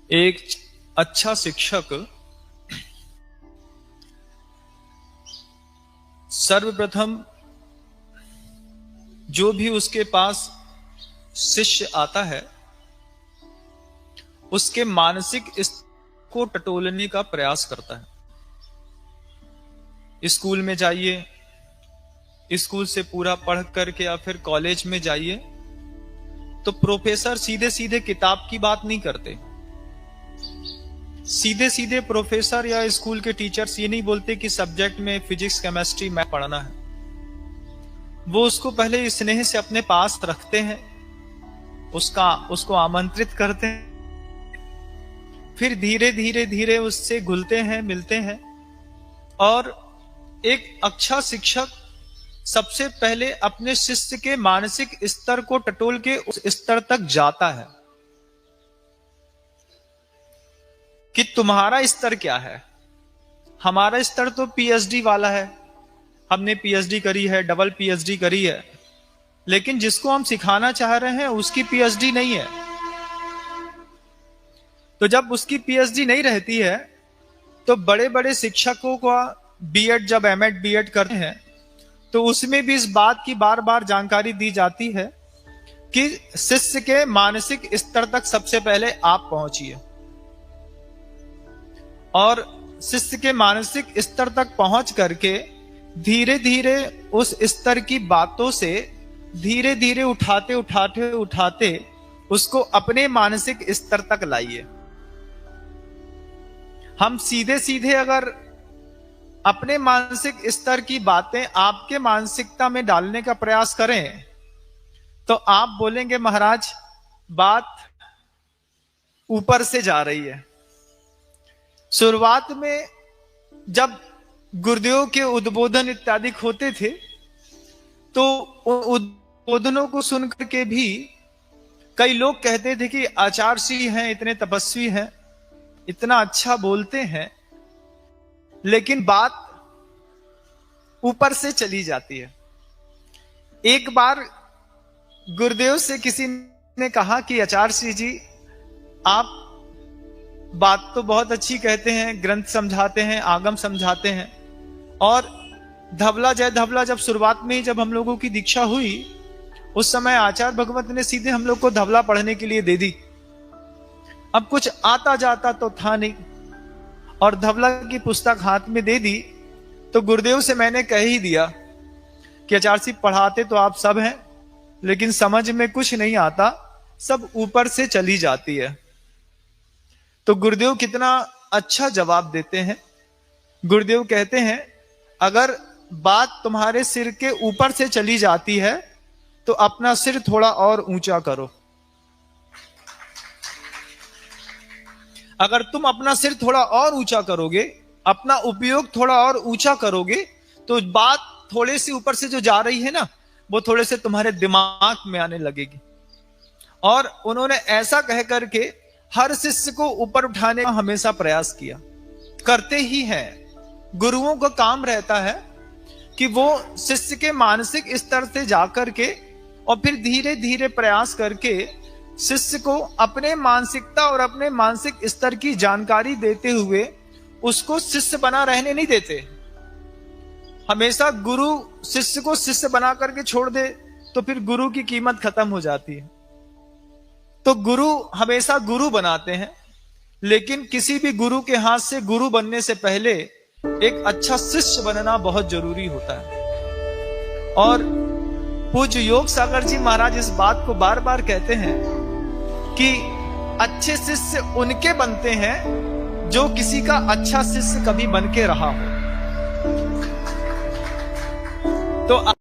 एक अच्छा शिक्षक सर्वप्रथम जो भी उसके पास शिष्य आता है उसके मानसिक स्तर को टटोलने का प्रयास करता है। स्कूल में जाइए, स्कूल से पूरा पढ़ करके या फिर कॉलेज में जाइए तो प्रोफेसर सीधे सीधे किताब की बात नहीं करते। सीधे सीधे प्रोफेसर या स्कूल के टीचर्स ये नहीं बोलते कि सब्जेक्ट में फिजिक्स, केमिस्ट्री, मैथ पढ़ना है। वो उसको पहले स्नेह से अपने पास रखते हैं, उसको आमंत्रित करते हैं, फिर धीरे धीरे धीरे उससे घुलते हैं, मिलते हैं। और एक अच्छा शिक्षक सबसे पहले अपने शिष्य के मानसिक स्तर को टटोल के उस स्तर तक जाता है कि तुम्हारा स्तर क्या है। हमारा स्तर तो पीएचडी वाला है, हमने पीएचडी करी है, डबल पीएचडी करी है, लेकिन जिसको हम सिखाना चाह रहे हैं उसकी पीएचडी नहीं है। तो जब उसकी पीएचडी नहीं रहती है तो बड़े बड़े शिक्षकों का बीएड, जब एमएड बीएड करते हैं तो उसमें भी इस बात की बार बार जानकारी दी जाती है कि शिष्य के मानसिक स्तर तक सबसे पहले आप पहुंचिए, और शिष्य के मानसिक स्तर तक पहुंच करके धीरे धीरे उस स्तर की बातों से धीरे धीरे उठाते उठाते उठाते उसको अपने मानसिक स्तर तक लाइए। हम सीधे सीधे अगर अपने मानसिक स्तर की बातें आपके मानसिकता में डालने का प्रयास करें तो आप बोलेंगे महाराज बात ऊपर से जा रही है। शुरुआत में जब गुरुदेव के उद्बोधन इत्यादि होते थे तो उद्बोधनों को सुनकर के भी कई लोग कहते थे कि आचार्य जी हैं, इतने तपस्वी हैं, इतना अच्छा बोलते हैं, लेकिन बात ऊपर से चली जाती है। एक बार गुरुदेव से किसी ने कहा कि आचार्य जी आप बात तो बहुत अच्छी कहते हैं, ग्रंथ समझाते हैं, आगम समझाते हैं, और धवला जय धवला जब शुरुआत में ही जब हम लोगों की दीक्षा हुई उस समय आचार्य भगवत ने सीधे हम लोग को धवला पढ़ने के लिए दे दी। अब कुछ आता जाता तो था नहीं, और धवला की पुस्तक हाथ में दे दी तो गुरुदेव से मैंने कह ही दिया कि आचार्य जी पढ़ाते तो आप सब हैं, लेकिन समझ में कुछ नहीं आता, सब ऊपर से चली जाती है। तो गुरुदेव कितना अच्छा जवाब देते हैं। गुरुदेव कहते हैं अगर बात तुम्हारे सिर के ऊपर से चली जाती है तो अपना सिर थोड़ा और ऊंचा करो। अगर तुम अपना सिर थोड़ा और ऊंचा करोगे, अपना उपयोग थोड़ा और ऊंचा करोगे, तो बात थोड़े से ऊपर से जो जा रही है ना, वो थोड़े से तुम्हारे दिमाग में आने लगेगी। और उन्होंने ऐसा कह करके हर शिष्य को ऊपर उठाने का हमेशा प्रयास किया, करते ही हैं। गुरुओं का काम रहता है कि वो शिष्य के मानसिक स्तर से जाकर के और फिर धीरे धीरे प्रयास करके शिष्य को अपने मानसिकता और अपने मानसिक स्तर की जानकारी देते हुए उसको शिष्य बना रहने नहीं देते। हमेशा गुरु शिष्य को शिष्य बना करके छोड़ दे तो फिर गुरु की कीमत खत्म हो जाती है। तो गुरु हमेशा गुरु बनाते हैं, लेकिन किसी भी गुरु के हाथ से गुरु बनने से पहले एक अच्छा शिष्य बनना बहुत जरूरी होता है। और पूज्य योग सागर जी महाराज इस बात को बार बार कहते हैं कि अच्छे शिष्य उनके बनते हैं जो किसी का अच्छा शिष्य कभी बन के रहा हो। तो